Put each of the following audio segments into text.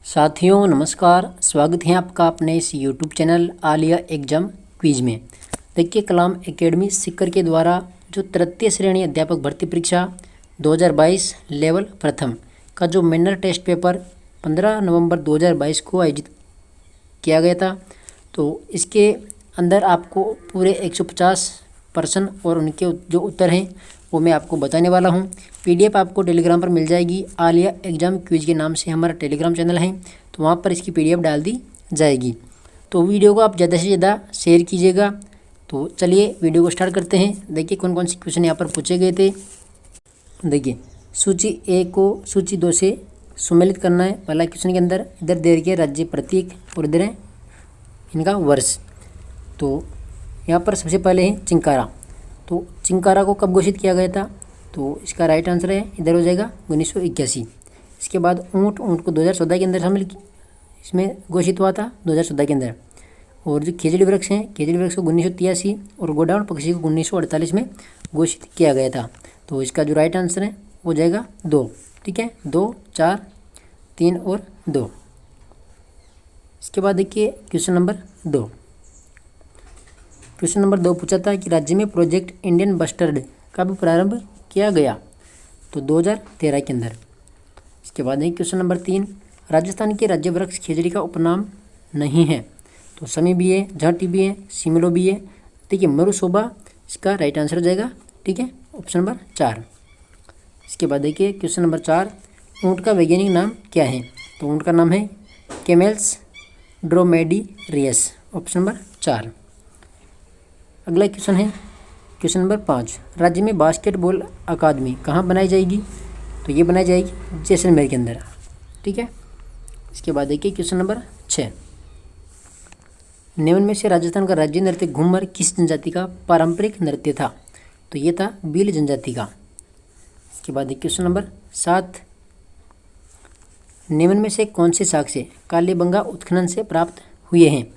साथियों नमस्कार, स्वागत है आपका अपने इस YouTube channel Alia exam quiz में। देखिए, कलाम एकेडमी सीकर के द्वारा जो तृतीय श्रेणी अध्यापक भर्ती परीक्षा 2022 लेवल प्रथम का जो मैनर टेस्ट पेपर 15 नवंबर 2022 को आयोजित किया गया था। तो इसके अंदर आपको पूरे 150 प्रश्न और उनके जो उत्तर हैं वो मैं आपको बताने वाला हूं। पीडीएफ आपको टेलीग्राम पर मिल जाएगी। आलिया एग्जाम क्विज के नाम से हमारा टेलीग्राम चैनल है, तो वहां पर इसकी पीडीएफ डाल दी जाएगी। तो वीडियो को आप ज़्यादा से ज़्यादा शेयर कीजिएगा। तो चलिए वीडियो को स्टार्ट करते हैं। देखिए कौन कौन से क्वेश्चन यहाँ पर पूछे गए थे। देखिए, सूची ए को सूची 2 से सम्मिलित करना है। पहला क्वेश्चन के अंदर इधर दे रखिए राज्य प्रतीक और इधर है इनका वर्ष। तो यहाँ पर सबसे पहले है चिंकारा। तो चिंकारा को कब घोषित किया गया था? तो इसका राइट आंसर है इधर हो जाएगा 1981। इसके बाद ऊँट को 2014 के अंदर शामिल इसमें घोषित हुआ था 2014 के अंदर। और जो खेजड़ी वृक्ष हैं, खेजड़ी वृक्ष को 1983 और गोडाउन पक्षी को 1948 में घोषित किया गया था। तो इसका जो राइट आंसर है वो जाएगा 2। ठीक है, 2, 4, 3 और 2। इसके बाद देखिए क्वेश्चन नंबर 2। क्वेश्चन नंबर 2 पूछा था कि राज्य में प्रोजेक्ट इंडियन बस्टर्ड कब प्रारंभ किया गया? तो 2013 के अंदर। इसके बाद है क्वेश्चन नंबर 3। राजस्थान के राज्य वृक्ष खेजड़ी का उपनाम नहीं है। तो समी भी है, झाटी भी है, सिमलो भी है। ठीक है, मरुशोभा इसका राइट आंसर हो जाएगा। ठीक है, ऑप्शन नंबर 4। इसके बाद देखिए क्वेश्चन नंबर 4। ऊँट का वैज्ञानिक नाम क्या है? तो ऊँट का नाम है कैमेल्स ड्रोमेडिरियस, ऑप्शन नंबर 4। अगला क्वेश्चन है क्वेश्चन नंबर 5। राज्य में बास्केटबॉल अकादमी कहाँ बनाई जाएगी? तो ये बनाई जाएगी जैसलमेर के अंदर। ठीक है, इसके बाद देखिए क्वेश्चन नंबर 6। निम्न में से राजस्थान का राज्य नृत्य घूमर किस जनजाति का पारंपरिक नृत्य था? तो ये था भील जनजाति का। इसके बाद क्वेश्चन नंबर 7। निम्न में से कौन से साक्ष्य कालीबंगा उत्खनन से प्राप्त हुए हैं?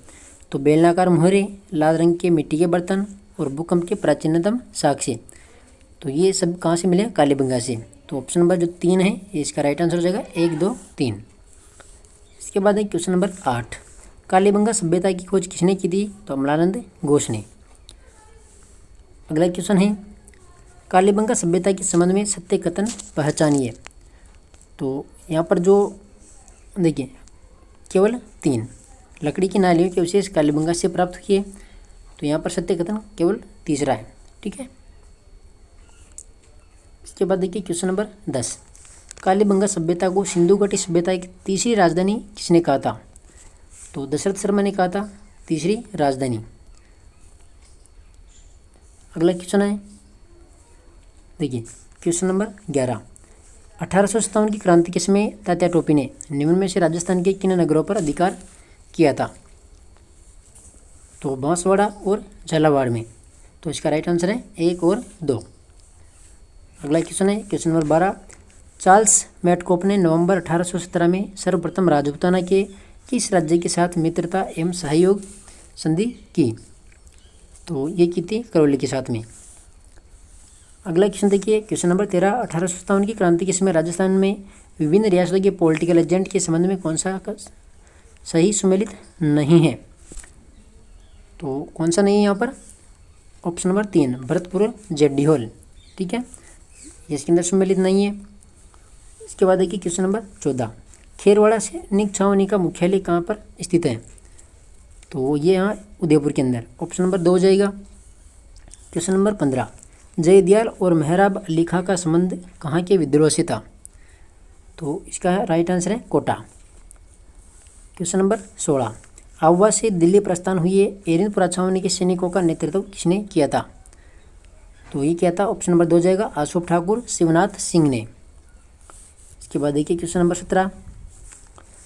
तो बेलनाकार मोहरे, लाल रंग के मिट्टी के बर्तन और भूकंप के प्राचीनतम साक्ष्य। तो ये सब कहाँ से मिले? कालीबंगा से। तो ऑप्शन नंबर जो 3 है ये इसका राइट आंसर हो जाएगा 1, 2, 3। इसके बाद है क्वेश्चन नंबर 8। कालीबंगा सभ्यता की खोज किसने की थी? तो अमलानंद घोष ने। अगला क्वेश्चन है कालीबंगा सभ्यता के संबंध में सत्य कथन पहचानिए। तो यहाँ पर जो देखिए केवल 3 लकड़ी की नालियों के अवशेष कालीबंगा से प्राप्त किए। तो यहाँ पर सत्य कथन केवल तीसरा है। ठीक है, इसके बाद देखिए क्वेश्चन नंबर 10। कालीबंगा सभ्यता को सिंधु घाटी सभ्यता की तीसरी राजधानी किसने कहा था? तो दशरथ शर्मा ने कहा था तीसरी राजधानी। अगला क्वेश्चन है देखिए क्वेश्चन नंबर 11। 1857 की क्रांति के समय तात्या टोपी ने निम्न में से राजस्थान के किन नगरों पर अधिकार किया था? तो बांसवाड़ा और झालावाड़ में। तो इसका राइट आंसर है 1 और 2। अगला क्वेश्चन है क्वेश्चन नंबर 12। चार्ल्स मैटकॉप ने नवंबर 1817 में सर्वप्रथम राजपूताना के किस राज्य के साथ मित्रता एवं सहयोग संधि की? तो ये की थी करौली के साथ में। अगला क्वेश्चन देखिए क्वेश्चन नंबर 13। 1857 की क्रांति के समय राजस्थान में विभिन्न रियासतों के पॉलिटिकल एजेंट के संबंध में कौन सा सही सुमेलित नहीं है? तो कौन सा नहीं है यहाँ पर? ऑप्शन नंबर 3 भरतपुर जड्डीहोल। ठीक है, इसके अंदर सुमेलित नहीं है। इसके बाद देखिए क्वेश्चन नंबर 14। खेरवाड़ा सैनिक छावनी का मुख्यालय कहाँ पर स्थित है? तो ये यहाँ उदयपुर के अंदर। ऑप्शन नंबर 2 हो जाएगा। Question number 15। जयदयाल और मेहराब अली खां का संबंध कहाँ के विद्रोह से था? तो इसका राइट आंसर है कोटा। Question number 16। आवा से दिल्ली प्रस्थान हुए एरिनपुरा छावनी के सैनिकों का नेतृत्व किसने किया था? तो ये क्या था? ऑप्शन नंबर 2 जाएगा अशोक ठाकुर शिवनाथ सिंह ने। इसके बाद देखिए क्वेश्चन नंबर 17।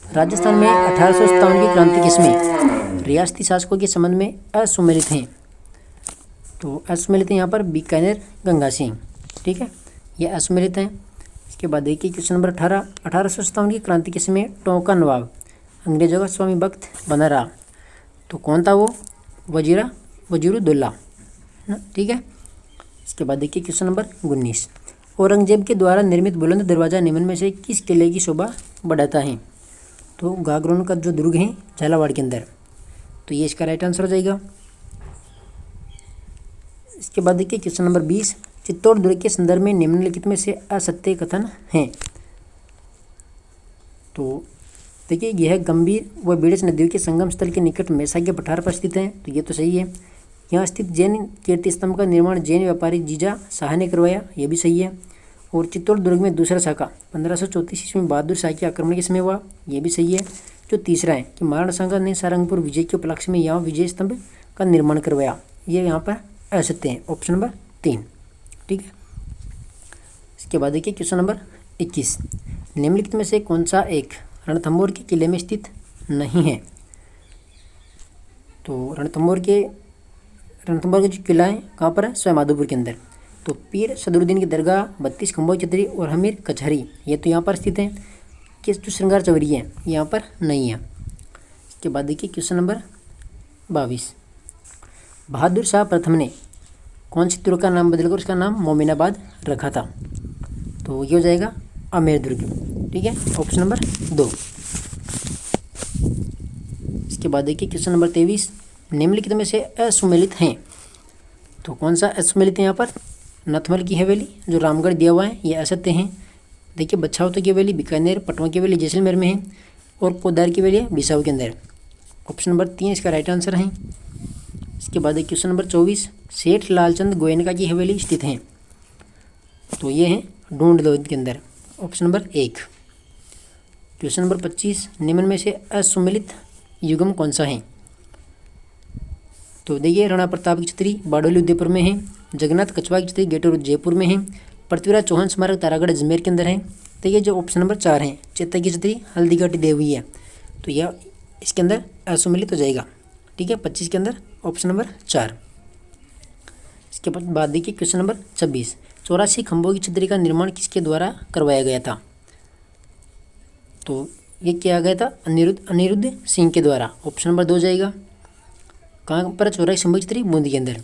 राजस्थान में 1857 की क्रांति के समय रियासती शासकों के संबंध में असुमेलित हैं। तो असुमेलित हैं यहाँ पर बीकानेर गंगा सिंह। ठीक है, ये असुमेलित हैं। इसके बाद देखिए क्वेश्चन नंबर 18। 1857 की क्रांति के समय टोंका नवाब अंग्रेजों का स्वामी भक्त बना रहा। तो कौन था वो? वजीरुद्दौला। ठीक है, इसके बाद देखिए क्वेश्चन नंबर 19। औरंगजेब के द्वारा निर्मित बुलंद दरवाज़ा निम्न में से किस किले की शोभा बढ़ाता है? तो गागरोन का जो दुर्ग है झालावाड़ के अंदर, तो ये इसका राइट आंसर हो जाएगा। इसके बाद देखिए क्वेश्चन नंबर 20, चित्तौड़ दुर्ग के संदर्भ में निम्नलिखित में से असत्य कथन हैं। तो देखिए यह गंभीर व बेड़च नदियों के संगम स्थल के निकट मैसा के पठार पर स्थित है, तो ये तो सही है। यहाँ स्थित जैन कीर्ति स्तंभ का निर्माण जैन व्यापारी जीजा शाह ने करवाया, ये भी सही है। और चित्तौड़ दुर्ग में दूसरा शाखा 1534 ईस्वी में बहादुर शाह के आक्रमण के समय हुआ, ये भी सही है। जो तीसरा है कि महाराणा सांगा ने सारंगपुर विजय के उपलक्ष्य में यहाँ विजय स्तंभ का निर्माण करवाया, ये यहाँ पर असत्य है, ऑप्शन नंबर 3। ठीक है। इसके बाद देखिए क्वेश्चन नंबर 21, निम्नलिखित में से कौन सा एक रणथंभौर के किले में स्थित नहीं है। तो रणथंभौर का जो किला है कहाँ पर है, सवाईमाधोपुर के अंदर। तो पीर सदरुद्दीन की दरगाह, 32 खंभों की छतरी और हमीर कचहरी, ये तो यहाँ पर स्थित है। कि जो श्रृंगार चौरी है ये यहाँ पर नहीं है। इसके बाद देखिए क्वेश्चन नंबर 22, बहादुर शाह प्रथम ने कौन सी दुर्ग का नाम बदलकर उसका नाम मोमिनाबाद रखा था। तो ये हो जाएगा आमेर दुर्ग। ठीक है, ऑप्शन नंबर 2। इसके बाद देखिए क्वेश्चन नंबर 23, निम्नलिखित में से असुमेलित हैं। तो कौन सा असुमेलित है यहाँ पर, नथमल की हवेली जो रामगढ़ दिया हुआ है ये असत्य हैं। देखिए बछावत की हवेली बीकानेर, पटवा की हवेली जैसलमेर में है और पोदार की हवेली है बिसाऊ के अंदर। ऑप्शन नंबर 3 इसका राइट आंसर है। इसके बाद क्वेश्चन नंबर 24, सेठ लालचंद गोयनका की हवेली स्थित है। तो ये है ढूंढ के अंदर, ऑप्शन नंबर 1। क्वेश्चन नंबर 25, निम्न में से असुमेलित युगम कौन सा है। तो देखिए राणा प्रताप की छतरी बारडोली उदयपुर में है, जगन्नाथ कछवा की छतरी गेटोर जयपुर में है, पृथ्वीराज चौहान स्मारक तारागढ़ अजमेर के अंदर है। तो ये जो ऑप्शन नंबर 4 है, चेता की छतरी हल्दीघाटी देवी है, तो यह इसके अंदर असुमेलित हो जाएगा। ठीक है, 25 के अंदर ऑप्शन नंबर 4। इसके बाद देखिए क्वेश्चन नंबर 26, 84 खंभों की छतरी का निर्माण किसके द्वारा करवाया गया था। तो ये किया गया था अनिरुद्ध सिंह के द्वारा, ऑप्शन नंबर 2 हो जाएगा। कहाँ पर, 84 खंभों की छतरी बूंदी के अंदर।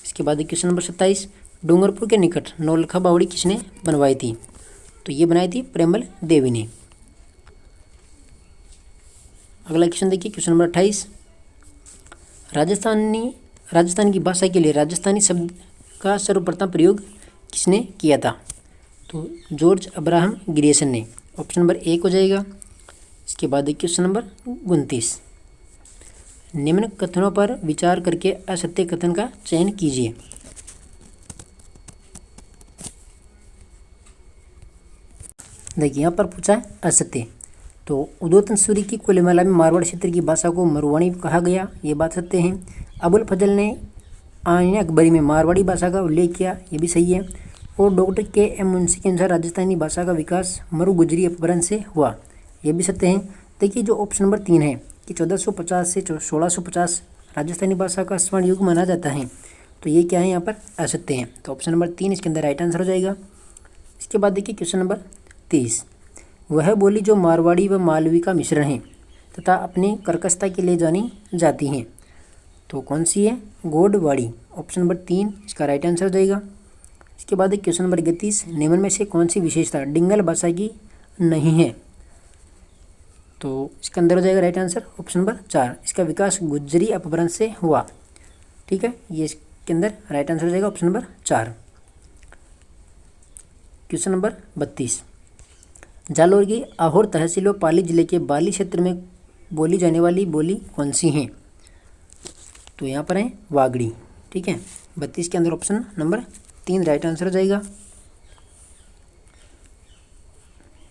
इसके बाद क्वेश्चन नंबर 27, डूंगरपुर के निकट नौलखा बावड़ी किसने बनवाई थी। तो ये बनाई थी प्रेमल देवी ने। अगला क्वेश्चन देखिए क्वेश्चन नंबर 28, राजस्थान की भाषा के लिए राजस्थानी शब्द का सर्वप्रथम प्रयोग किसने किया था। तो जॉर्ज अब्राहम ग्रियर्सन ने, ऑप्शन नंबर 1 हो जाएगा। इसके बाद क्वेश्चन नंबर 29, निम्न कथनों पर विचार करके असत्य कथन का चयन कीजिए। देखिए यहाँ पर पूछा है असत्य। तो उदोतन सूरी की कुलमाला में मारवाड़ क्षेत्र की भाषा को मरवाणी कहा गया, ये बात सत्य है। अबुल फजल ने आईन अकबरी में मारवाड़ी भाषा का उल्लेख किया, ये भी सही है। और डॉक्टर के मुंशी के अनुसार राजस्थानी भाषा का विकास मरु गुजरी अपभ्रंश से हुआ, ये भी सत्य है। देखिए जो ऑप्शन नंबर 3 है कि 1450 से 1650 राजस्थानी भाषा का स्वर्ण युग माना जाता है, तो ये क्या है यहाँ पर असत्य है। तो ऑप्शन नंबर 3 इसके अंदर राइट आंसर हो जाएगा। इसके बाद देखिए क्वेश्चन नंबर 30, वह बोली जो मारवाड़ी व मालवी का मिश्रण है तथा अपनी कर्कशता के लिए जानी जाती हैं, तो कौन सी है, गोडवाड़ी, ऑप्शन नंबर 3 इसका राइट आंसर हो जाएगा। इसके बाद क्वेश्चन नंबर 31, निम्न में से कौन सी विशेषता डिंगल भाषा की नहीं है। तो इसके अंदर हो जाएगा राइट आंसर ऑप्शन नंबर 4, इसका विकास गुजरी अपभ्रंश से हुआ। ठीक है, ये इसके अंदर राइट आंसर हो जाएगा option number 4। Question number 32, Jalore की आहोर तहसील व पाली जिले के बाली क्षेत्र में बोली जाने वाली बोली कौन सी हैं। तो यहाँ पर है वागड़ी। ठीक है, 32 के अंदर ऑप्शन नंबर 3 राइट आंसर हो जाएगा।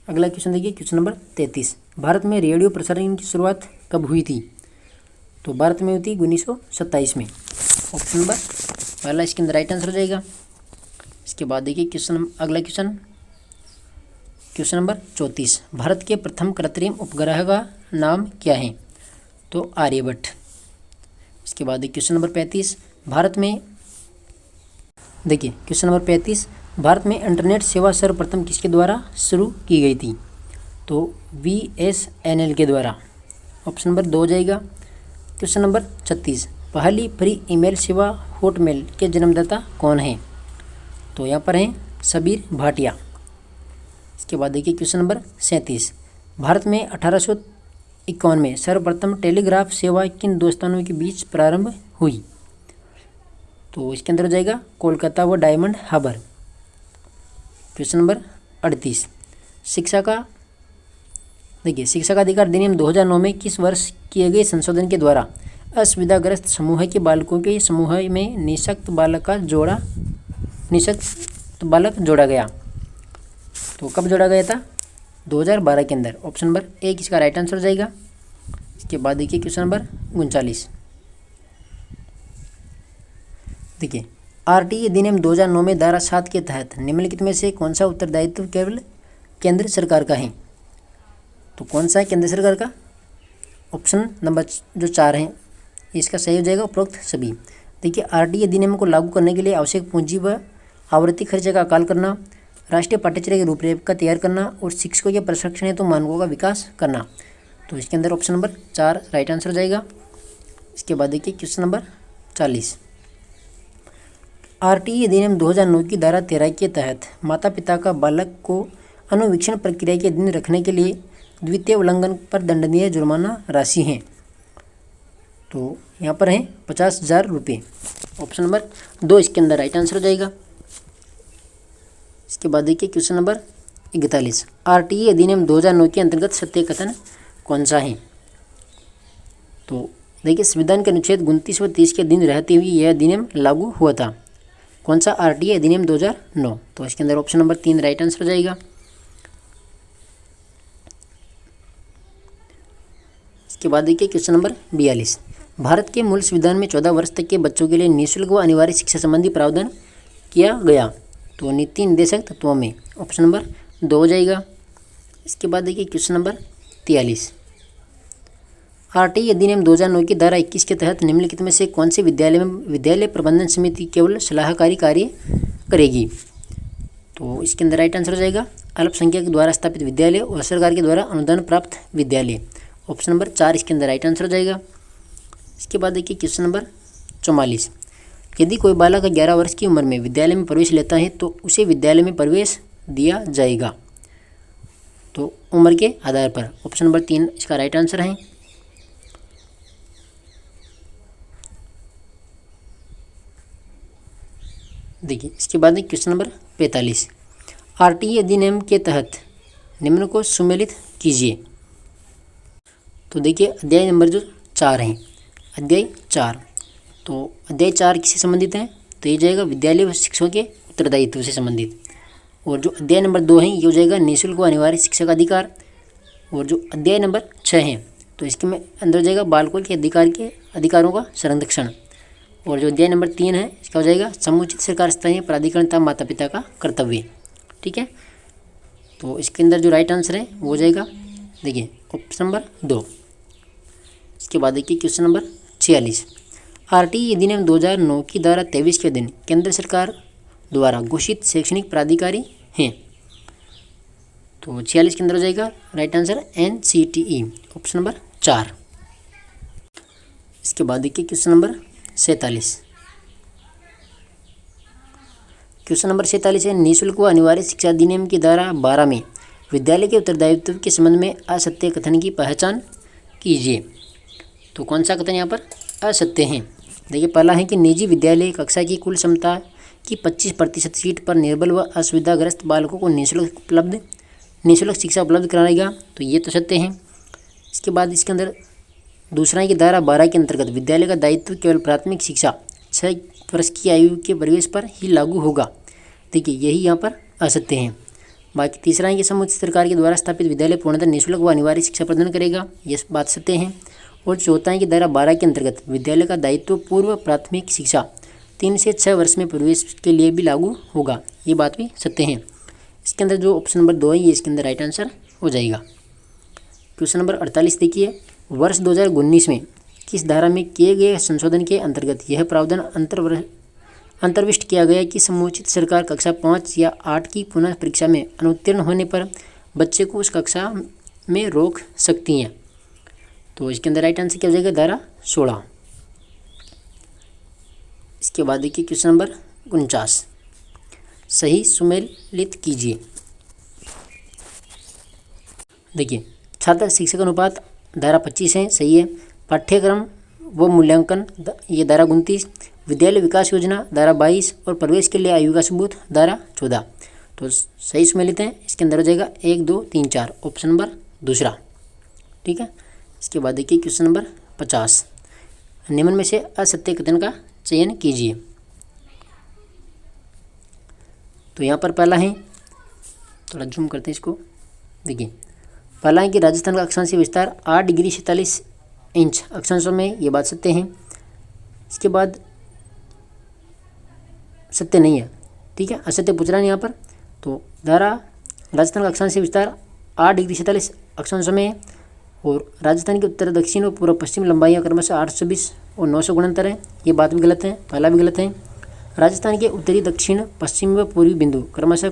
अगला क्वेश्चन देखिए क्वेश्चन नंबर 33, भारत में रेडियो प्रसारण की शुरुआत कब हुई थी। तो भारत में हुई थी 1927 में, ऑप्शन नंबर पहला इसके अंदर राइट आंसर हो जाएगा। इसके बाद देखिए अगला क्वेश्चन नंबर 34, भारत के प्रथम कृत्रिम उपग्रह का नाम क्या है। तो आर्यभट्ट। इसके बाद क्वेश्चन नंबर 35, भारत में देखिए क्वेश्चन नंबर 35, भारत में इंटरनेट सेवा सर्वप्रथम किसके द्वारा शुरू की गई थी। तो BSNL के द्वारा, ऑप्शन नंबर 2 हो जाएगा। क्वेश्चन नंबर 36, पहली फ्री ईमेल सेवा हॉटमेल के जन्मदाता कौन है। तो यहाँ पर हैं सबीर भाटिया। इसके बाद देखिए क्वेश्चन नंबर 37, भारत में 1851 में सर्वप्रथम टेलीग्राफ सेवा किन दो स्थानों के बीच प्रारंभ हुई? तो इसके अंदर हो जाएगा कोलकाता व डायमंड हार्बर। क्वेश्चन नंबर 38, शिक्षा का अधिकार अधिनियम 2009 में किस वर्ष किए गए संशोधन के द्वारा असुविधाग्रस्त समूह के बालकों के समूह में निःशक्त बालक जोड़ा गया? तो कब जोड़ा गया था? 2012 के अंदर। ऑप्शन नंबर ए इसका राइट आंसर हो जाएगा। इसके बाद देखिए क्वेश्चन नंबर 39, देखिए आरटीई अधिनियम 2009 में धारा 7 के तहत निम्नलिखित में से कौन सा उत्तरदायित्व केवल केंद्र सरकार का है? तो कौन सा है केंद्र सरकार का? ऑप्शन नंबर जो 4 है इसका सही हो जाएगा उपरोक्त सभी। देखिए आरटीई अधिनियम को लागू करने के लिए आवश्यक पूंजी व आवर्ती खर्चे का आकलन करना, राष्ट्रीय पाठ्यचर्या की रूपरेखा तैयार करना और शिक्षकों के प्रशिक्षण हेतु मानकों का विकास करना। तो इसके अंदर ऑप्शन नंबर 4 राइट आंसर हो जाएगा। इसके बाद देखिए क्वेश्चन नंबर 40, आरटीई अधिनियम 2009 की धारा 13 के तहत माता पिता का बालक को अनुवीक्षण प्रक्रिया के दिन रखने के लिए द्वितीय उल्लंघन पर दंडनीय जुर्माना राशि है। तो यहाँ पर है 50,000 रुपये। ऑप्शन नंबर 2 इसके अंदर राइट आंसर हो जाएगा। इसके बाद देखिए क्वेश्चन नंबर 41, आरटीई अधिनियम 2009 के अंतर्गत सत्य कथन कौन सा है? तो देखिए संविधान के अनुच्छेद 29 व 30 के दिन रहते हुए यह अधिनियम लागू हुआ था। कौन सा? आरटीई अधिनियम 2009। तो इसके अंदर ऑप्शन नंबर 3 राइट आंसर हो जाएगा। इसके बाद देखिए क्वेश्चन नंबर 42, भारत के मूल संविधान में 14 वर्ष तक के बच्चों के लिए निःशुल्क व अनिवार्य शिक्षा संबंधी प्रावधान किया गया। तो नीति निर्देशक तत्वों में ऑप्शन नंबर 2 हो जाएगा। इसके बाद देखिए क्वेश्चन नंबर 43, आरटीई अधिनियम 2009 की धारा 21 के तहत निम्नलिखित में से कौन से विद्यालय प्रबंधन समिति केवल सलाहकारी कार्य करेगी? तो इसके अंदर राइट आंसर हो जाएगा अल्पसंख्यक द्वारा स्थापित विद्यालय और सरकार के द्वारा अनुदान प्राप्त विद्यालय। ऑप्शन नंबर 4 इसके अंदर राइट आंसर हो जाएगा। इसके बाद देखिए क्वेश्चन नंबर 44, यदि कोई बालक 11 वर्ष की उम्र में विद्यालय में प्रवेश लेता है तो उसे विद्यालय में प्रवेश दिया जाएगा। तो उम्र के आधार पर ऑप्शन नंबर 3 इसका राइट आंसर है। देखिए इसके बाद क्वेश्चन नंबर 45, आरटीई अधिनियम के तहत निम्न को सुमेलित कीजिए। तो देखिए अध्याय नंबर जो 4 है, अध्याय 4, तो अध्याय 4 किससे संबंधित है? तो ये जाएगा विद्यालय व शिक्षकों के उत्तरदायित्व से संबंधित। और जो अध्याय नंबर 2 है ये हो जाएगा निःशुल्क व अनिवार्य शिक्षा का अधिकार। और जो अध्याय नंबर 6 है तो इसके में अंदर हो जाएगा बालकों के अधिकारों का संरक्षण। और जो अध्याय नंबर 3 है इसका हो जाएगा समुचित सरकार स्थानीय प्राधिकरण तथा माता पिता का कर्तव्य। ठीक है, तो इसके अंदर जो राइट आंसर है वो हो जाएगा देखिए ऑप्शन नंबर 2। इसके बाद देखिए क्वेश्चन नंबर 46, आरटीई अधिनियम 2009 की धारा 23 के दिन केंद्र सरकार द्वारा घोषित शैक्षणिक प्राधिकारी हैं। तो 46 के अंदर हो जाएगा right answer NCTE, option number 4। इसके बाद देखिए क्वेश्चन नंबर 47, क्वेश्चन नंबर 47 है निःशुल्क व अनिवार्य शिक्षा अधिनियम की धारा 12 में विद्यालय के उत्तरदायित्व के संबंध में असत्य कथन की पहचान कीजिए। तो कौन सा कथन यहाँ पर असत्य है? देखिए पहला है कि निजी विद्यालय कक्षा की कुल क्षमता की 25% सीट पर निर्बल व असुविधाग्रस्त बालकों को निःशुल्क शिक्षा उपलब्ध कराएगा। तो ये तो सत्य है। इसके बाद इसके अंदर दूसरा है कि धारा 12 के अंतर्गत विद्यालय का दायित्व केवल प्राथमिक शिक्षा 6 वर्ष की आयु के प्रवेश पर ही लागू होगा। देखिए यही यहाँ पर असत्य है। बाकी तीसरा है कि समुचित सरकार के द्वारा स्थापित विद्यालय पूर्णतः निःशुल्क व अनिवार्य शिक्षा प्रदान करेगा, ये बात सत्य है। और चौथा है कि धारा 12 के अंतर्गत विद्यालय का दायित्व पूर्व प्राथमिक शिक्षा 3 से 6 वर्ष में प्रवेश के लिए भी लागू होगा, ये बात भी सत्य है। इसके अंदर जो ऑप्शन नंबर 2 है ये इसके अंदर राइट आंसर हो जाएगा। क्वेश्चन नंबर 48 देखिए, वर्ष 2019 में किस धारा में किए गए संशोधन के अंतर्गत यह प्रावधान अंतर्विष्ट किया गया कि समुचित सरकार कक्षा 5 या 8 की पुनः परीक्षा में अनुत्तीर्ण होने पर बच्चे को उस कक्षा में रोक सकती हैं। तो इसके अंदर राइट आंसर क्या हो जाएगा? धारा 16। इसके बाद देखिए क्वेश्चन नंबर 49, सही सुमेलित कीजिए। देखिए छात्र शिक्षक अनुपात धारा 25 है, सही है। पाठ्यक्रम व मूल्यांकन ये धारा 29, विद्यालय विकास योजना धारा 22 और प्रवेश के लिए आयु का सबूत धारा 14। तो सही इसमें लेते हैं, इसके अंदर हो जाएगा 1 2 3 4, ऑप्शन नंबर दूसरा। ठीक है। इसके बाद देखिए क्वेश्चन नंबर 50, निम्न में से असत्य कथन का चयन कीजिए। तो यहाँ पर पहला है, थोड़ा जूम करते हैं इसको, देखिए पहला है कि राजस्थान का अक्षांशीय विस्तार 8 डिग्री 47 इंच अक्षांशों में, ये बात सत्य है। इसके बाद सत्य नहीं है, ठीक है, असत्य पूछ रहा है यहाँ पर। तो धारा राजस्थान का अक्षांशीय विस्तार 8 डिग्री 47 अक्षांशों में है और राजस्थान के उत्तर दक्षिण और पूर्व पश्चिम लंबाइयाँ क्रमशः 820 और 900 गुणंतर है, ये बात भी गलत है, पहला भी गलत है। राजस्थान के उत्तरी दक्षिण पश्चिम व पूर्वी बिंदु क्रमशः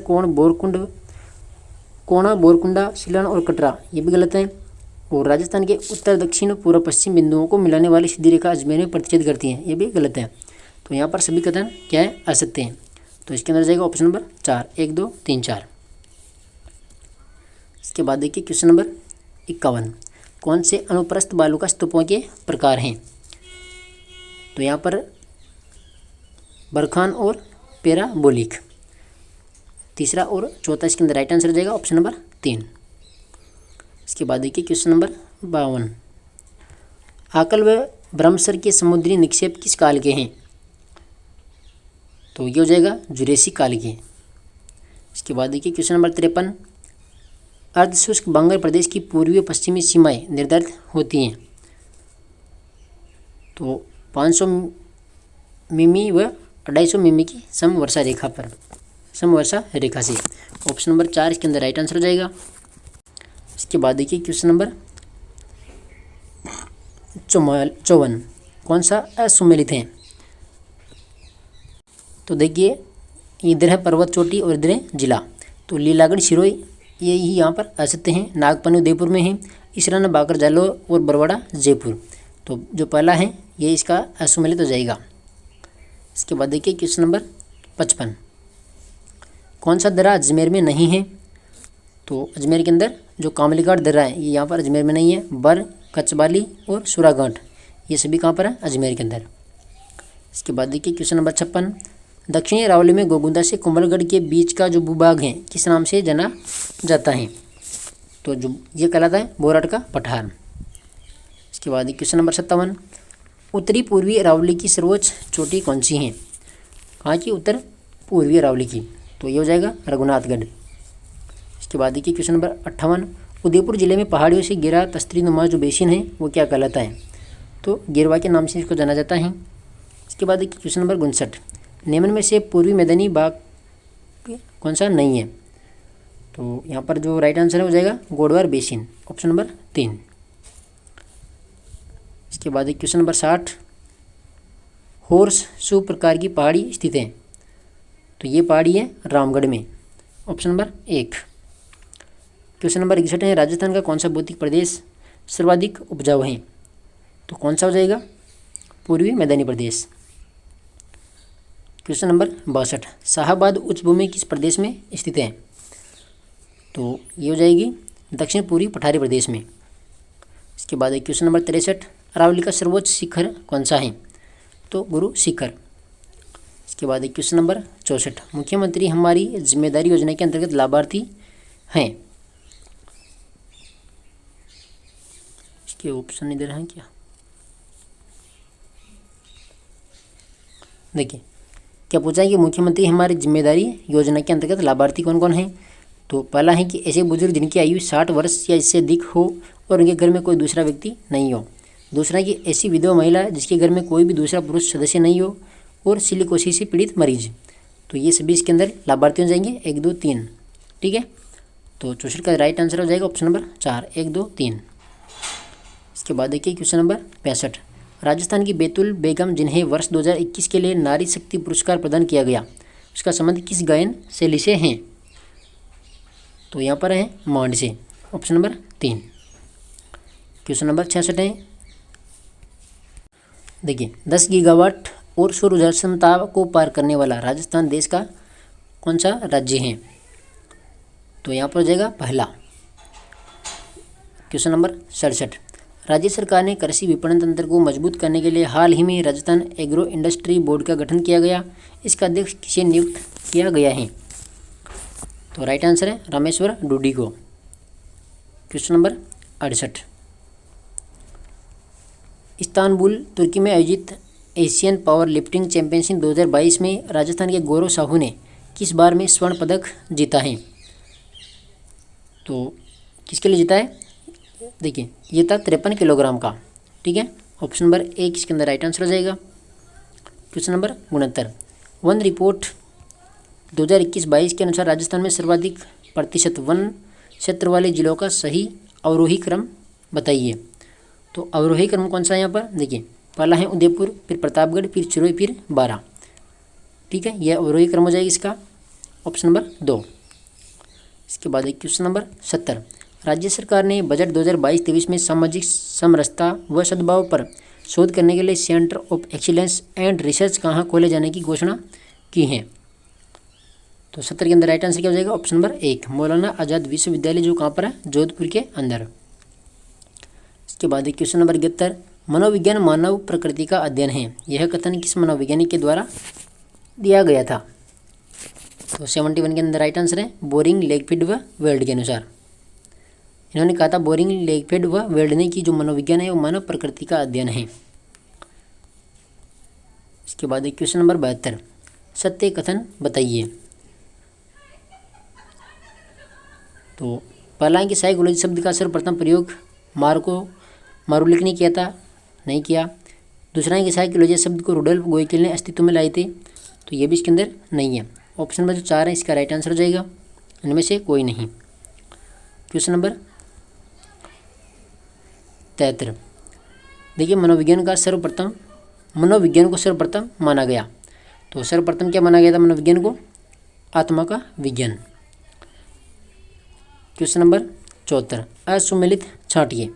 कोणा बोरकुंडा सीलन और कटरा, ये भी गलत है। और राजस्थान के उत्तर दक्षिण पूर्व पश्चिम बिंदुओं को मिलाने वाली सीधी रेखा अजमेर में प्रतिच्छेद करती है, ये भी गलत है। तो यहाँ पर सभी कथन क्या है, असत्य हैं। तो इसके अंदर जाएगा ऑप्शन नंबर 4, 1 2 3 4। इसके बाद देखिए क्वेश्चन नंबर 51, कौन से अनुप्रस्थ बालू का स्तूपों के प्रकार हैं। तो यहाँ पर बरखान और पैराबोलिक, तीसरा और चौथा इसके अंदर राइट आंसर हो जाएगा ऑप्शन नंबर 3। इसके बाद देखिए क्वेश्चन नंबर 52, आकल व ब्रह्मसर के समुद्री निक्षेप किस काल के हैं। तो ये हो जाएगा जुरेसी काल के। इसके बाद देखिए क्वेश्चन नंबर 53, अर्धशुष्क बंगाल प्रदेश की पूर्वी पश्चिमी सीमाएं निर्धारित होती हैं। तो 500 मिमी व 250 मिमी की समवर्षा रेखा पर, समवर्षा रेखा से, ऑप्शन नंबर 4 इसके अंदर राइट आंसर हो जाएगा। इसके बाद देखिए क्वेश्चन नंबर 54, कौन सा असुमेलित है। तो देखिए इधर है पर्वत चोटी और इधर है जिला। तो लीलागढ़ सिरोही ये ही यहाँ पर असत्य हैं, नागपन्नी उदयपुर में है, इसराना बाकर जालोर और बरवाड़ा जयपुर। तो जो पहला है ये इसका असुमेलित हो जाएगा। इसके बाद देखिए क्वेश्चन नंबर 55, कौन सा दर्रा अजमेर में नहीं है। तो अजमेर के अंदर जो कामलीघाट दर्रा है ये यहाँ पर अजमेर में नहीं है, बर कचबाली और सुरागांठ ये सभी कहाँ पर है, अजमेर के अंदर। इसके बाद देखिए क्वेश्चन नंबर 56, दक्षिणी अरावली में गोगुंदा से कुंभलगढ़ के बीच का जो भूभाग है किस नाम से जाना जाता है। तो जो ये कहलाता है बोराट का पठार। इसके बाद क्वेश्चन नंबर 57, उत्तरी पूर्वी अरावली की सर्वोच्च चोटी कौन सी है। कहाँ की, उत्तर पूर्वी अरावली की। तो ये हो जाएगा रघुनाथगढ़। इसके बाद देखिए क्वेश्चन नंबर 58, उदयपुर जिले में पहाड़ियों से घिरा तस्तरी नुमा जो बेसिन है वो क्या कहलाता है। तो गिरवा के नाम से इसको जाना जाता है। इसके बाद देखिए क्वेश्चन नंबर 59, निम्न में से पूर्वी मैदानी भाग कौन सा नहीं है। तो यहाँ पर जो राइट आंसर है हो जाएगा गोडवार बेसिन, ऑप्शन नंबर 3। इसके बाद क्वेश्चन नंबर 60, हॉर्स शू प्रकार की पहाड़ी स्थित है। तो ये पहाड़ी है रामगढ़ में, ऑप्शन नंबर 1। क्वेश्चन नंबर 61 है, राजस्थान का कौन सा भौतिक प्रदेश सर्वाधिक उपजाऊ है। तो कौन सा हो जाएगा, पूर्वी मैदानी प्रदेश। क्वेश्चन नंबर 62, शाहाबाद उच्च भूमि किस प्रदेश में स्थित है। तो ये हो जाएगी दक्षिण पूर्वी पठारी प्रदेश में। इसके बाद क्वेश्चन नंबर 63, अरावली का सर्वोच्च शिखर कौन सा है। तो गुरु शिखर। इसके बाद क्वेश्चन नंबर 64, मुख्यमंत्री हमारी जिम्मेदारी योजना के अंतर्गत लाभार्थी हैं। इसके ऑप्शन इधर हैं क्या, देखिए क्या पूछा है कि मुख्यमंत्री हमारी जिम्मेदारी योजना के अंतर्गत लाभार्थी कौन कौन हैं। तो पहला है कि ऐसे बुजुर्ग जिनकी आयु 60 वर्ष या इससे अधिक हो और उनके घर में कोई दूसरा व्यक्ति नहीं हो। दूसरा है कि ऐसी विधवा महिला जिसके घर में कोई भी दूसरा पुरुष सदस्य नहीं हो और सिलिकोसिस से पीड़ित मरीज। तो ये सभी इसके अंदर लाभार्थी हो जाएंगे, 1 2 3। ठीक है। तो 64 का राइट आंसर हो जाएगा ऑप्शन नंबर 4, 1 2 3। इसके बाद देखिए क्वेश्चन नंबर 65, राजस्थान की बैतुल बेगम जिन्हें वर्ष 2021 के लिए नारी शक्ति पुरस्कार प्रदान किया गया उसका संबंध किस गायन शैली से है। तो यहाँ पर है मांड से, ऑप्शन नंबर 3। क्वेश्चन नंबर 66 है, देखिए 10 गीगावाट और सौर ऊर्जा क्षमता को पार करने वाला राजस्थान देश का कौन सा राज्य है। तो यहाँ पर हो जाएगा पहला। क्वेश्चन नंबर 67, राज्य सरकार ने कृषि विपणन तंत्र को मजबूत करने के लिए हाल ही में राजस्थान एग्रो इंडस्ट्री बोर्ड का गठन किया गया। इसका अध्यक्ष किसे नियुक्त किया गया है? तो राइट आंसर है रामेश्वर डूडी को। क्वेश्चन नंबर 68, इस्तांबुल तुर्की में आयोजित एशियन पावर लिफ्टिंग चैंपियनशिप 2022 में राजस्थान के गौरव साहू ने किस बार में स्वर्ण पदक जीता है? तो किसके लिए जीता है? देखिए ये था 53 किलोग्राम का। ठीक है, ऑप्शन नंबर ए इसके अंदर राइट आंसर हो जाएगा। क्वेश्चन नंबर 69, वन रिपोर्ट 2021-22 के अनुसार राजस्थान में सर्वाधिक प्रतिशत वन क्षेत्र वाले जिलों का सही अवरोही क्रम बताइए। तो अवरोही क्रम कौन सा है यहाँ पर? देखिए पहला है उदयपुर, फिर प्रतापगढ़, फिर सिरोही, फिर बारां। ठीक है, यह अवरोही क्रम हो जाएगा इसका, ऑप्शन नंबर 2। इसके बाद क्वेश्चन नंबर 70, राज्य सरकार ने बजट 2022-23 में सामाजिक समरसता व सद्भाव पर शोध करने के लिए centre of excellence and research कहाँ खोले जाने की घोषणा की है? तो 70 के अंदर राइट आंसर क्या हो जाएगा? ऑप्शन नंबर 1, मौलाना आज़ाद विश्वविद्यालय, जो कहाँ पर है? जोधपुर के अंदर। इसके बाद क्वेश्चन नंबर 71, मनोविज्ञान मानव प्रकृति का अध्ययन है, यह कथन किस मनोवैज्ञानिक के द्वारा दिया गया था? तो 71 के अंदर राइट आंसर है बोरिंग, लेगफीड व वेल्ड के अनुसार। इन्होंने कहा था बोरिंग, लेगफीड व वेल्ड ने की जो मनोविज्ञान है वो मानव प्रकृति का अध्ययन है। इसके बाद क्वेश्चन नंबर 72, सत्य कथन बताइए। तो पहला है कि साइकोलॉजी शब्द का सर्वप्रथम प्रयोग मारुलिक ने किया था, नहीं किया। दूसरा है कि साइकोलॉजी शब्द को रुडोल्फ गोइकेल ने अस्तित्व में लाए थे, तो ये भी इसके अंदर नहीं है। ऑप्शन नंबर जो 4 है इसका राइट आंसर हो जाएगा, इनमें से कोई नहीं। क्वेश्चन नंबर 73, देखिए मनोविज्ञान को सर्वप्रथम माना गया। तो सर्वप्रथम क्या माना गया था मनोविज्ञान को? आत्मा का विज्ञान। Question number 74, असुमेलित छांटिए।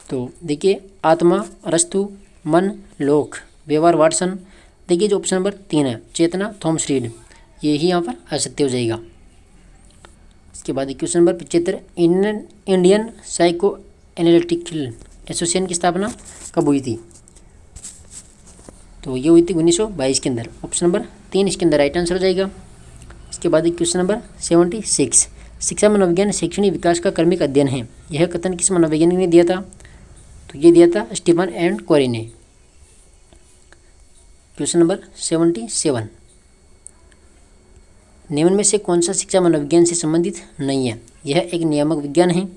तो देखिए आत्मा, रस्तु, मन, लोक, व्यवहार, वाटसन। देखिए जो ऑप्शन नंबर 3 है चेतना, थॉमस रीड, ये ही यहाँ पर असत्य हो जाएगा। इसके बाद question number 75, Indian psycho analytical association की स्थापना कब हुई थी? तो ये हुई थी 1922 के अंदर। ऑप्शन नंबर 3 इसके अंदर राइट आंसर हो जाएगा। इसके बाद क्वेश्चन नंबर 76, शिक्षा मनोविज्ञान शैक्षणिक विकास का क्रमिक अध्ययन है, यह कथन किस मनोवैज्ञानिक ने दिया था? तो ये दिया था स्टीफन एंड कोरी ने। क्वेश्चन नंबर 77, निम्न में से कौन सा शिक्षा मनोविज्ञान से संबंधित नहीं है? यह एक नियामक विज्ञान है,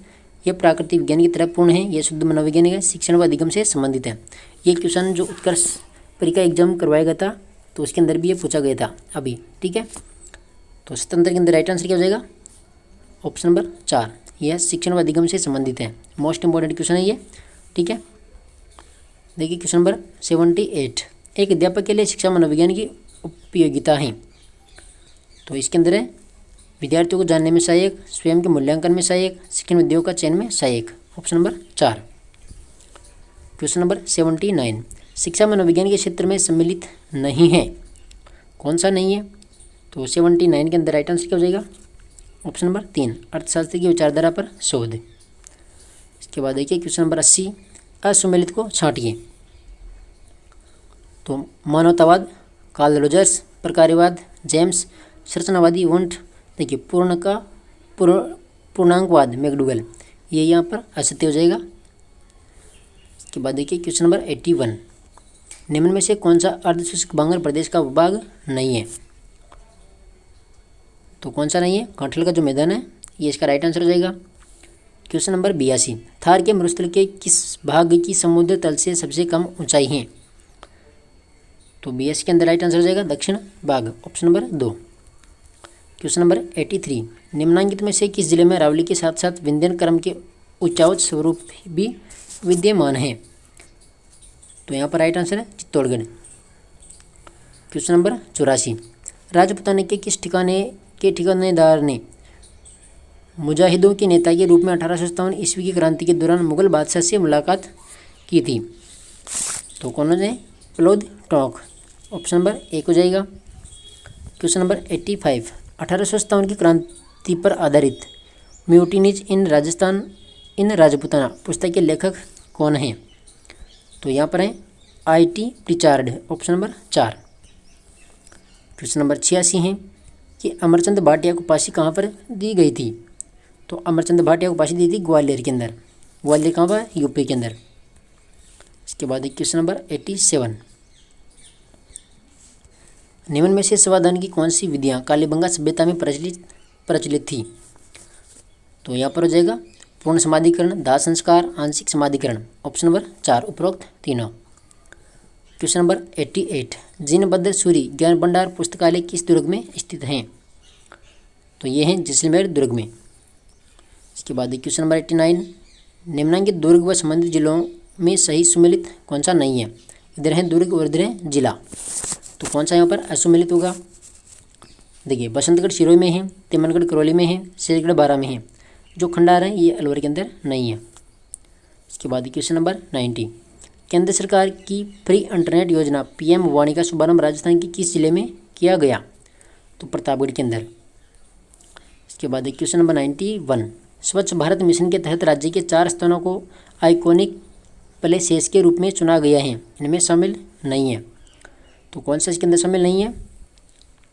यह प्राकृतिक विज्ञान की तरह पूर्ण है, यह शुद्ध मनोवैज्ञानिक है, शिक्षण व अधिगम से संबंधित है। ये क्वेश्चन जो उत्कर्ष परीक्षा एग्जाम करवाया गया था तो उसके अंदर भी ये पूछा गया था अभी। ठीक है, तो 77 के अंदर राइट आंसर क्या हो जाएगा? ऑप्शन नंबर 4, यह शिक्षण व अधिगम से संबंधित है। मोस्ट इंपॉर्टेंट क्वेश्चन है ये। ठीक है, देखिए क्वेश्चन नंबर 78, एक अध्यापक के लिए शिक्षा मनोविज्ञान की उपयोगिता है। तो इसके अंदर है विद्यार्थियों को जानने में सहायक, स्वयं के मूल्यांकन में सहायक, शिक्षण विधियों का चयन में सहायक। Option number 4। क्वेश्चन नंबर 79, शिक्षा मनोविज्ञान के क्षेत्र में सम्मिलित नहीं है, कौन सा नहीं है? तो 79 के अंदर राइट आंसर क्या हो जाएगा? ऑप्शन नंबर 3, अर्थशास्त्र की विचारधारा पर शोध। इसके बाद देखिए क्वेश्चन नंबर 80, असुमेलित को छांटिए। तो मानवतावाद कार्ल रोजर्स, प्रकार्यवाद जेम्स, संरचनावादी वुंट, देखिए पूर्णांकवाद मैकडूगल, ये यहाँ पर असत्य हो जाएगा। इसके बाद देखिए क्वेश्चन नंबर 81, निम्न में से कौन सा अर्धशुष्क बांगर प्रदेश का विभाग नहीं है? तो कौन सा नहीं है? कांठल का जो मैदान है ये इसका राइट आंसर हो जाएगा। क्वेश्चन नंबर 82, थार के मरुस्थल के किस भाग की समुद्र तल से सबसे कम ऊंचाई है? तो 82 के अंदर राइट आंसर हो जाएगा दक्षिण भाग, ऑप्शन नंबर 2। क्वेश्चन नंबर 83, निम्नांकित में से किस जिले में अरावली के साथ साथ विंध्यन क्रम के उच्चावच स्वरूप भी विद्यमान है? तो यहाँ पर राइट आंसर है चित्तौड़गढ़। क्वेश्चन नंबर 84, राजपुताना के किस ठिकानेदार ने मुजाहिदों के नेता के रूप में 1857 ईस्वी की क्रांति के दौरान मुगल बादशाह से मुलाकात की थी? तो कौन है? प्लोद टॉक, ऑप्शन नंबर 1 हो जाएगा। क्वेश्चन नंबर 85, 1857 की क्रांति पर आधारित म्यूटिनीज इन राजस्थान इन राजपूताना पुस्तक के लेखक कौन हैं? तो यहाँ पर है I.T. Pritchard, option number 4। Question number 86 है कि अमरचंद भाटिया को फांसी कहाँ पर दी गई थी? तो अमरचंद भाटिया को फांसी दी थी ग्वालियर के अंदर। ग्वालियर कहाँ पर? यूपी के अंदर। इसके बाद क्वेश्चन नंबर 87, निम्न में से समाधान की कौन सी विधियाँ कालीबंगा सभ्यता में प्रचलित थी? तो यहाँ पर हो जाएगा पूर्ण समाधिकरण, दाह संस्कार, आंशिक समाधिकरण, ऑप्शन नंबर 4 उपरोक्त तीनों। क्वेश्चन नंबर 88, जिनभद्र सूरी ज्ञान भंडार पुस्तकालय किस दुर्ग में स्थित हैं? तो ये हैं जैसलमेर दुर्ग में। इसके बाद क्वेश्चन नंबर 89, निम्नलिखित दुर्ग व संबंधित जिलों में सही सुमेलित कौन सा नहीं है? इधर है दुर्ग और इधर है जिला, तो कौन सा यहाँ पर असुमेलित होगा? देखिए, बसंतगढ़ सिरोही में है, तिमनगढ़ करौली में है, शेरगढ़ बारा में है। जो खंडार है ये अलवर के अंदर नहीं है। इसके बाद क्वेश्चन नंबर 90, केंद्र सरकार की फ्री इंटरनेट योजना PM वाणी का शुभारंभ राजस्थान के किस जिले में किया गया? तो प्रतापगढ़ के अंदर। इसके बाद क्वेश्चन नंबर 91, स्वच्छ भारत मिशन के तहत राज्य के 4 स्थानों को आइकॉनिक प्लेसेस के रूप में चुना गया है, इनमें शामिल नहीं है। तो कौन सा इसके अंदर शामिल नहीं है?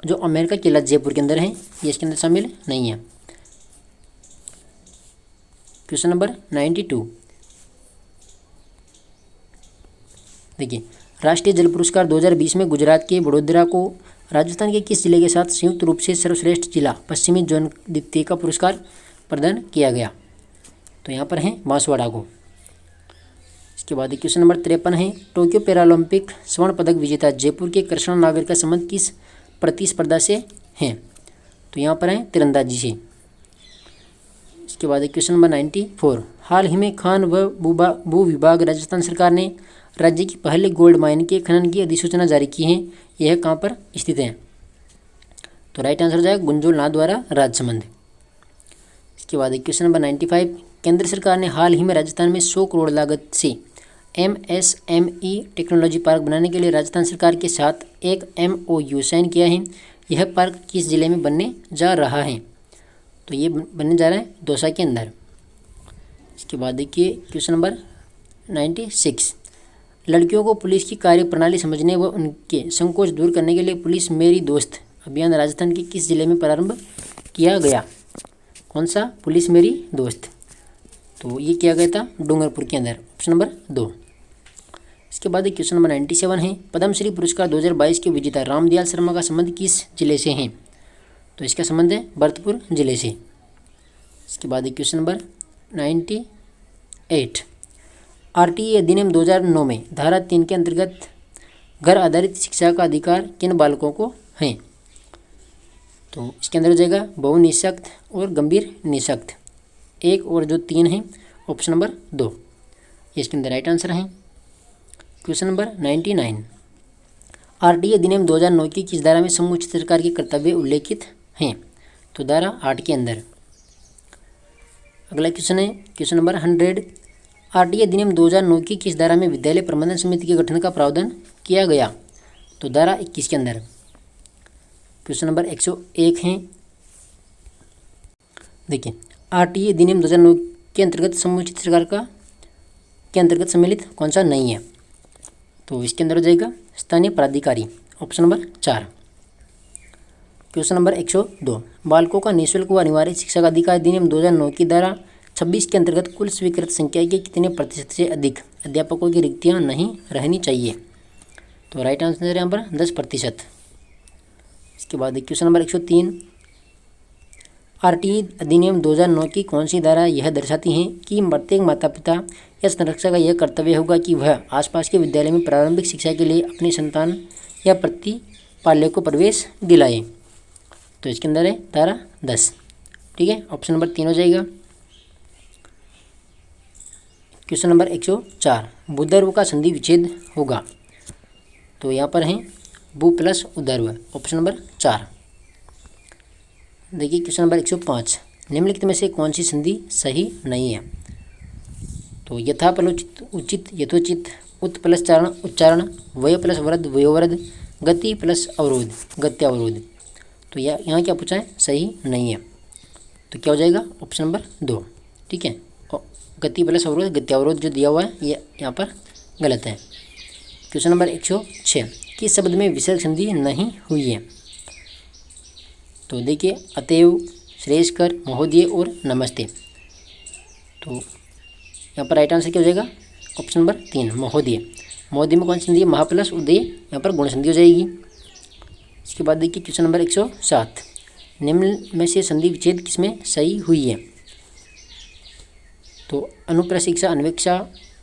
जो अमेरिका किला जयपुर के अंदर है ये इसके अंदर शामिल नहीं है। क्वेश्चन नंबर 92, देखिए, राष्ट्रीय जल पुरस्कार 2020 में गुजरात के वडोदरा को राजस्थान के किस जिले के साथ संयुक्त रूप से सर्वश्रेष्ठ जिला पश्चिमी जोन द्वितीय का पुरस्कार प्रदान किया गया? तो यहाँ पर है बांसवाड़ा को। इसके बाद क्वेश्चन नंबर 53 है, टोक्यो पैरालंपिक स्वर्ण पदक विजेता जयपुर के कृष्णा नागर का संबंध किस प्रतिस्पर्धा से है? तो यहाँ पर है तीरंदाजी से। इसके बाद क्वेश्चन नंबर 94, हाल ही में खान व भू विभाग राजस्थान सरकार ने राज्य की पहले गोल्ड माइन के खनन की अधिसूचना जारी की है, यह कहाँ पर स्थित है? तो राइट आंसर हो जाएगा गुंजोल नाथद्वारा राजसमंद। इसके बाद क्वेश्चन नंबर 95, केंद्र सरकार ने हाल ही में राजस्थान में 100 करोड़ लागत से MSME टेक्नोलॉजी पार्क बनाने के लिए राजस्थान सरकार के साथ एक MOU साइन किया है, यह पार्क किस जिले में बनने जा रहा है? तो ये बनने जा रहा है दौसा के अंदर। इसके बाद देखिए क्वेश्चन नंबर 96, लड़कियों को पुलिस की कार्य प्रणाली समझने व उनके संकोच दूर करने के लिए पुलिस मेरी दोस्त अभियान राजस्थान के किस जिले में प्रारंभ किया गया? कौन सा? पुलिस मेरी दोस्त। तो ये किया गया था डूंगरपुर के अंदर, ऑप्शन नंबर 2। इसके बाद क्वेश्चन नंबर 97 है, पद्मश्री पुरस्कार 2022 के विजेता रामदयाल शर्मा का संबंध किस जिले से है? तो इसका संबंध है भरतपुर जिले से। इसके बाद क्वेश्चन नंबर 98, RTE अधिनियम 2009 में धारा 3 के अंतर्गत घर आधारित शिक्षा का अधिकार किन बालकों को है? तो इसके अंदर हो जाएगा बहु निःशक्त और गंभीर निःशक्त, 1 और जो 3 है ऑप्शन नंबर 2, ये इसके अंदर राइट आंसर है। क्वेश्चन नंबर 99, RTE अधिनियम 2009 की किस धारा में समुचित सरकार के कर्तव्य उल्लेखित हैं? तो धारा 8 के अंदर। अगला क्वेश्चन है क्वेश्चन नंबर 100, RTE अधिनियम 2009 की किस धारा में विद्यालय प्रबंधन समिति के गठन का प्रावधान किया गया? तो धारा 21 के अंदर। क्वेश्चन नंबर 101 है, देखिए, RTE अधिनियम 2009 के अंतर्गत समुचित सरकार के अंतर्गत सम्मिलित कौन सा नहीं है? तो इसके अंदर हो जाएगा स्थानीय प्राधिकारी, ऑप्शन नंबर 4। क्वेश्चन नंबर 102, बालकों का निःशुल्क व अनिवार्य शिक्षा का अधिकार अधिनियम 2009 की धारा 26 के अंतर्गत कुल स्वीकृत संख्या के कितने प्रतिशत से अधिक अध्यापकों की रिक्तियां नहीं रहनी चाहिए? तो राइट आंसर है यहाँ पर 10%। इसके बाद क्वेश्चन नंबर 103, RTE अधिनियम 2009 की कौन सी धारा यह दर्शाती है कि प्रत्येक माता पिता या संरक्षक का यह कर्तव्य होगा कि वह आसपास के विद्यालय में प्रारंभिक शिक्षा के लिए अपनी संतान या प्रतिपाल्य को प्रवेश दिलाए? तो इसके अंदर है धारा 10, ठीक है, ऑप्शन नंबर 3 हो जाएगा। क्वेश्चन नंबर 104, भूधर्व का संधि विच्छेद होगा? तो यहाँ पर है भू प्लस उधर्व, ऑप्शन नंबर 4। देखिए क्वेश्चन नंबर 105, निम्नलिखित में से कौन सी संधि सही नहीं है? तो यथा प्लस उचित यथोचित, उत प्लस चारण उच्चारण, वय प्लस वरद वयोवरद, गति प्लस अवरोध गत्यावरोध। तो यहाँ क्या पूछा है? सही नहीं है। तो क्या हो जाएगा ऑप्शन नंबर 2। ठीक है, और गति प्लस अवरोध, गत्यावरोध जो दिया हुआ है ये यहाँ पर गलत है। क्वेश्चन नंबर 106, किस शब्द में विसर्ग संधि नहीं हुई है? तो देखिए अतएव, श्रेयस्कर, महोदय और नमस्ते। तो यहाँ पर राइट आंसर क्या हो जाएगा ऑप्शन नंबर 3 महोदय। महोदय में कौन सी संधि है? महा प्लस उदय, यहाँ पर गुण संधि हो जाएगी। इसके बाद देखिए क्वेश्चन नंबर 107, निम्न में से संधि विच्छेद किसमें सही हुई है? तो अनुप्रशिक्षा, अन्वेक्षा,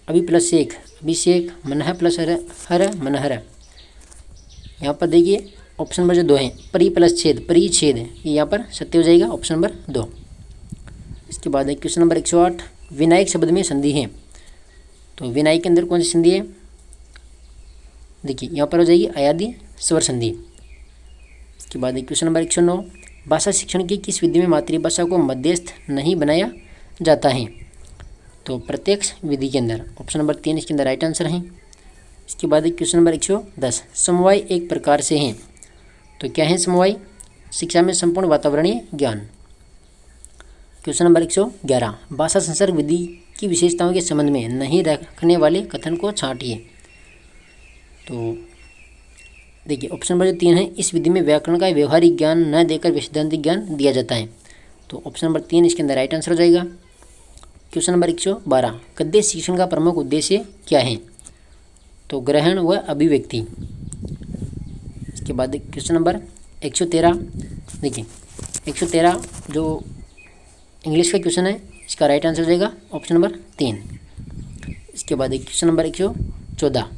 अभि प्लस शेख, अभिषेक, मनह प्लस हर, मनहर। यहाँ पर देखिए ऑप्शन नंबर जो 2 है परि प्लस छेद, परिच्छेद, ये यहाँ पर सत्य हो जाएगा ऑप्शन नंबर 2। इसके बाद है क्वेश्चन नंबर 108, विनायक शब्द में संधि है। तो विनायक के अंदर कौन सी संधि है? देखिए यहाँ पर हो जाएगी अयादि स्वर संधि। इसके बाद क्वेश्चन नंबर 109, भाषा शिक्षण की किस विधि में मातृभाषा को मध्यस्थ नहीं बनाया जाता है? तो प्रत्यक्ष विधि के अंदर, ऑप्शन नंबर 3 इसके अंदर राइट आंसर है। इसके बाद क्वेश्चन नंबर 110, समवाय एक प्रकार से हैं। तो क्या है समवाय? शिक्षा में संपूर्ण वातावरणीय ज्ञान। क्वेश्चन नंबर 111, भाषा संसर्ग विधि की विशेषताओं के संबंध में नहीं रखने वाले कथन को छांटिए। तो देखिए ऑप्शन नंबर जो 3 है, इस विधि में व्याकरण का व्यवहारिक ज्ञान न देकर सिद्धांतिक ज्ञान दिया जाता है। तो ऑप्शन नंबर 3 इसके अंदर राइट आंसर हो जाएगा। क्वेश्चन नंबर 112, गद्य शिक्षण का प्रमुख उद्देश्य क्या है? तो ग्रहण व अभिव्यक्ति। इसके बाद क्वेश्चन नंबर 113, देखिए 113 जो इंग्लिश का क्वेश्चन है इसका राइट आंसर हो जाएगा ऑप्शन नंबर 3। इसके बाद क्वेश्चन नंबर 114,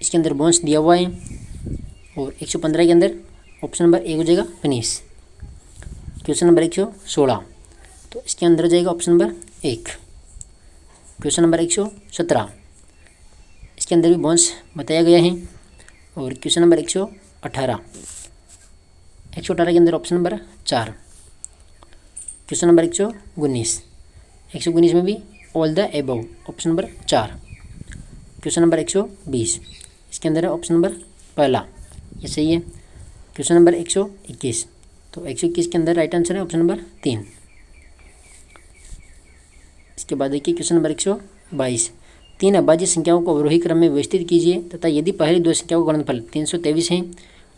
इसके अंदर बोन्स दिया हुआ है, और 115 के अंदर ऑप्शन नंबर 1 हो जाएगा फिनिश। क्वेश्चन नंबर 116, तो इसके अंदर हो जाएगा ऑप्शन नंबर 1। क्वेश्चन नंबर 117, इसके अंदर भी बोन्स बताया गया है, और क्वेश्चन नंबर 118 के अंदर ऑप्शन नंबर 4। क्वेश्चन नंबर 119 में भी all the above, option number 4। Question number 120, इसके अंदर है ऑप्शन नंबर 1, ये सही है। क्वेश्चन नंबर 121, तो 121 के अंदर राइट आंसर है ऑप्शन नंबर 3। इसके बाद देखिए क्वेश्चन नंबर 122, 3 अभाज्य संख्याओं को अवरोही क्रम में व्यवस्थित कीजिए तथा यदि पहली 2 संख्याओं का गुणनफल 323 है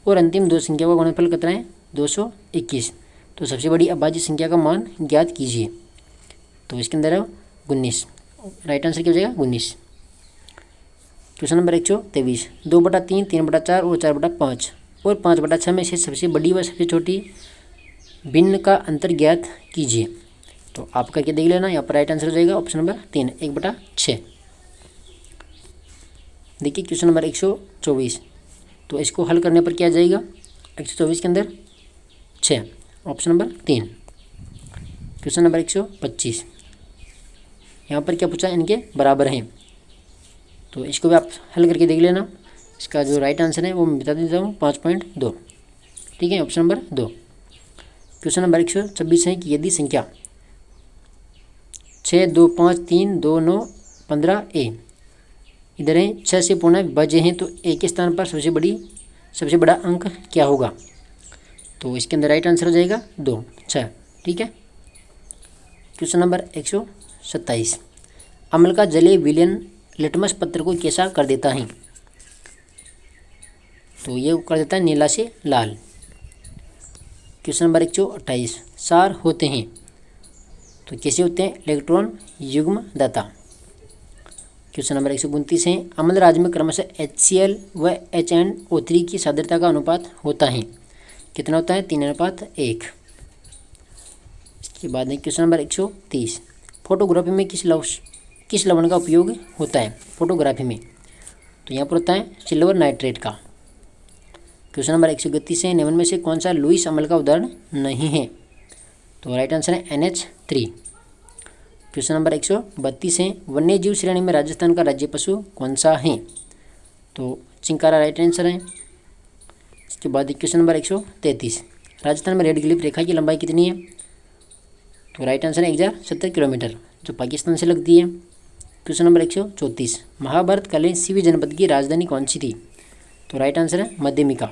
और अंतिम 2 संख्याओं का गुणनफल कितना है 221, तो सबसे बड़ी अभाज्य संख्या का मान ज्ञात कीजिए। तो इसके अंदर है 19, राइट आंसर क्या हो जाएगा 19। क्वेश्चन नंबर 123, 2/3, 3/4 और 4/5 और 5/6 में से सबसे बड़ी व सबसे छोटी भिन्न का अंतर ज्ञात कीजिए। तो आप करके देख लेना, यहाँ पर राइट आंसर हो जाएगा ऑप्शन नंबर 3, 1/6। देखिए क्वेश्चन नंबर 124, तो इसको हल करने पर क्या आ जाएगा 124 के अंदर 6, ऑप्शन नंबर 3। क्वेश्चन नंबर 125, यहाँ पर क्या पूछा, इनके बराबर हैं, तो इसको भी आप हल करके देख लेना। इसका जो राइट आंसर है वो मैं बता देता हूँ 5.2, ठीक है, ऑप्शन नंबर 2। क्वेश्चन नंबर 126 है कि यदि संख्या 6, 2, 5, 3, 2, 9, 15 ए इधर है 6 से पूर्ण विभाज्य हैं, तो ए के स्थान पर सबसे बड़ा अंक क्या होगा? तो इसके अंदर राइट आंसर हो जाएगा 2, 6, ठीक है। क्वेश्चन नंबर 127, अम्ल का जलीय विलयन लिटमस पत्र को कैसा कर देता है? तो ये कर देता है नीला से लाल। क्वेश्चन नंबर 128, सार होते हैं तो कैसे होते हैं? इलेक्ट्रॉन युग्म दाता। क्वेश्चन नंबर 129 है, अम्ल राज्य में क्रमशः HCl व HNO3 की सांद्रता का अनुपात होता है, कितना होता है? 3:1। इसके बाद है क्वेश्चन नंबर 130, फोटोग्राफी में किस लवण का उपयोग होता है? फोटोग्राफी में तो यहाँ पर होता है सिल्वर नाइट्रेट का। क्वेश्चन नंबर 131 है, निम्न में से कौन सा लुईस अम्ल का उदाहरण नहीं है? तो राइट आंसर है NH3। क्वेश्चन नंबर 132 है, वन्य जीव श्रेणी में राजस्थान का राज्य पशु कौन सा है? तो चिंकारा राइट आंसर है। इसके बाद क्वेश्चन नंबर 133, राजस्थान में रेड क्लिफ रेखा की लंबाई कितनी है? तो राइट आंसर है 1070 किलोमीटर, जो पाकिस्तान से लगती है। क्वेश्चन नंबर 134, महाभारत कालीन सीवी जनपद की राजधानी कौन सी थी? तो राइट आंसर है मध्यमिका।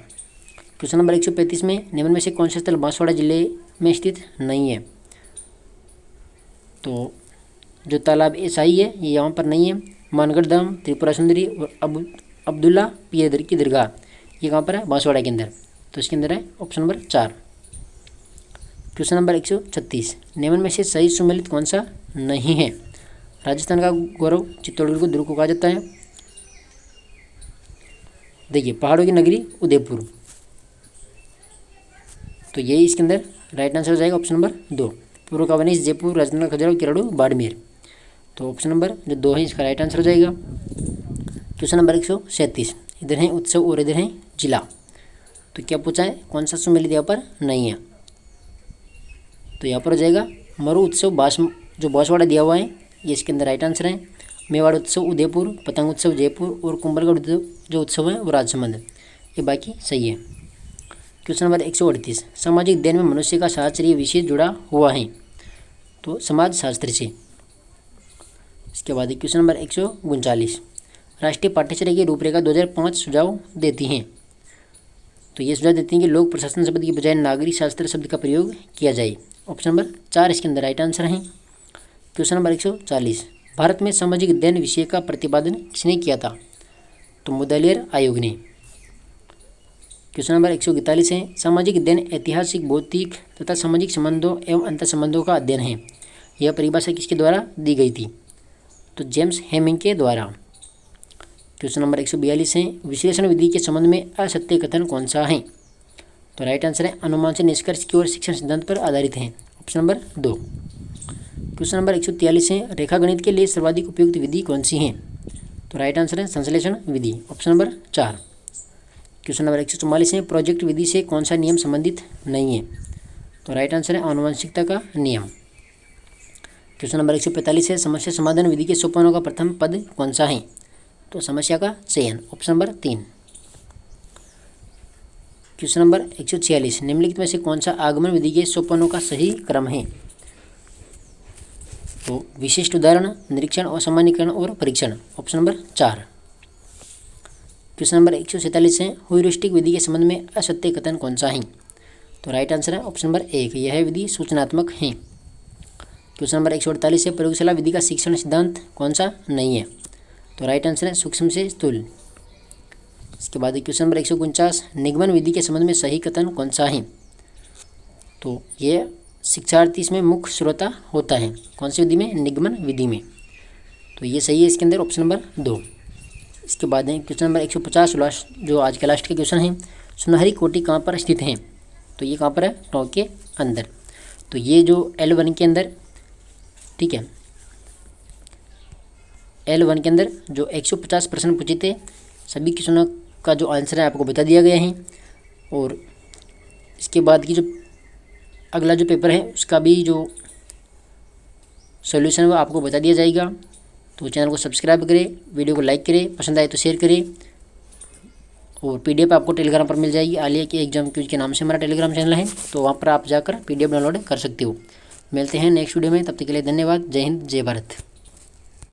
क्वेश्चन नंबर 135 में निम्न में से कौन सा स्थल बांसवाड़ा जिले में स्थित नहीं है। तो जो तालाब एसाई है ये यहाँ पर नहीं है। मानगढ़ धाम, त्रिपुरा सुंदरी और अब्दुल्ला पीर की दरगाह ये कहाँ पर है? बांसवाड़ा के अंदर। तो इसके अंदर है ऑप्शन नंबर 4। क्वेश्चन नंबर 136, निम्न में से सही सुमेलित कौन सा नहीं है? राजस्थान का गौरव चित्तौड़गढ़ को दुर्ग को कहा जाता है। देखिए पहाड़ों की नगरी उदयपुर, तो यही इसके अंदर राइट आंसर हो जाएगा ऑप्शन नंबर 2। पूर्व का वनिश जयपुर, राजस्थान का खजुराहो, केरल, बाड़मेर। तो ऑप्शन नंबर जो 2 है इसका राइट आंसर हो जाएगा। क्वेश्चन नंबर 137, इधर है उत्सव और इधर है जिला। तो क्या पूछा है? कौन सा सुमेलित यहाँ पर नहीं है? तो यहाँ पर हो जाएगा मरु उत्सव जो बांसवाड़ा दिया हुआ है ये इसके अंदर राइट आंसर है। मेवाड़ उत्सव उदयपुर, पतंग उत्सव जयपुर और कुंभलगढ़ जो उत्सव है वो राजसमंद, ये बाकी सही है। क्वेश्चन नंबर 138, सामाजिक अध्ययन में मनुष्य का शास्त्रीय विषय जुड़ा हुआ है। तो समाज शास्त्र से। इसके बाद क्वेश्चन नंबर 139, राष्ट्रीय पाठ्यचर्या की रूपरेखा 2005 सुझाव देती हैं। तो ये सुझाव देती हैं कि लोक प्रशासन शब्द की बजाय नागरिक शास्त्र शब्द का प्रयोग किया जाए। ऑप्शन नंबर 4 इसके अंदर राइट आंसर है। क्वेश्चन नंबर 140, भारत में सामाजिक अध्ययन विषय का प्रतिपादन किसने किया था? तो मुदलियर आयोग ने। क्वेश्चन नंबर 141 है, सामाजिक अध्ययन ऐतिहासिक, भौतिक तथा सामाजिक संबंधों एवं अंतर संबंधों का अध्ययन है। यह परिभाषा किसके द्वारा दी गई थी? तो जेम्स हेमिंग के द्वारा। क्वेश्चन नंबर 142 है, विश्लेषण विधि के संबंध में असत्य कथन कौन सा है? तो राइट आंसर है अनुमान से निष्कर्ष की ओर शिक्षण सिद्धांत पर आधारित है। Option number 2। क्वेश्चन नंबर 143 है, रेखागणित के लिए सर्वाधिक उपयुक्त विधि कौन सी है? तो राइट आंसर है संश्लेषण विधि। Option number 4। क्वेश्चन नंबर 144 है, प्रोजेक्ट विधि से कौन सा नियम संबंधित नहीं है? तो राइट आंसर है आनुवंशिकता का नियम। क्वेश्चन नंबर 145 है, समस्या समाधान विधि के सोपानों का प्रथम पद कौन सा है? तो समस्या का चयन। Option number 3। क्वेश्चन नंबर 146, निम्नलिखित में से कौन सा आगमन विधि के सोपानों का सही क्रम है? तो विशिष्ट उदाहरण, निरीक्षण और सामान्यीकरण और परीक्षण। Option number 4। क्वेश्चन नंबर 147 है, ह्यूरिस्टिक विधि के संबंध में असत्य कथन कौन सा है? तो राइट आंसर है ऑप्शन नंबर 1, यह विधि सूचनात्मक है। क्वेश्चन नंबर 148 है, प्रयोगशाला विधि का शिक्षण सिद्धांत कौन सा नहीं है? तो राइट आंसर है सूक्ष्म से स्थूल। इसके बाद क्वेश्चन नंबर 149, निगमन विधि के संबंध में सही कथन कौन सा है? तो ये शिक्षार्थी इसमें मुख्य श्रोता होता है। कौन सी विधि में? निगमन विधि में। तो ये सही है इसके अंदर ऑप्शन नंबर 2। इसके बाद है क्वेश्चन नंबर 150 जो आज का लास्ट का क्वेश्चन है, सुनहरी कोटि कहाँ पर स्थित है? तो ये कहाँ पर है? टोंक के अंदर। तो ये जो L1 के अंदर, ठीक है, L1 के अंदर जो 150 प्रश्न पूछे थे, सभी क्वेश्चनों का जो आंसर है आपको बता दिया गया है। और इसके बाद की जो अगला जो पेपर है उसका भी जो सॉल्यूशन है वो आपको बता दिया जाएगा। तो चैनल को सब्सक्राइब करें, वीडियो को लाइक करें, पसंद आए तो शेयर करें। और PDF आपको टेलीग्राम पर मिल जाएगी। आलिया के एग्जाम क्यूज के नाम से हमारा टेलीग्राम चैनल है, तो वहाँ पर आप जाकर PDF डाउनलोड कर सकते हो। मिलते हैं नेक्स्ट वीडियो में, तब तक के लिए धन्यवाद। जय हिंद, जय भारत।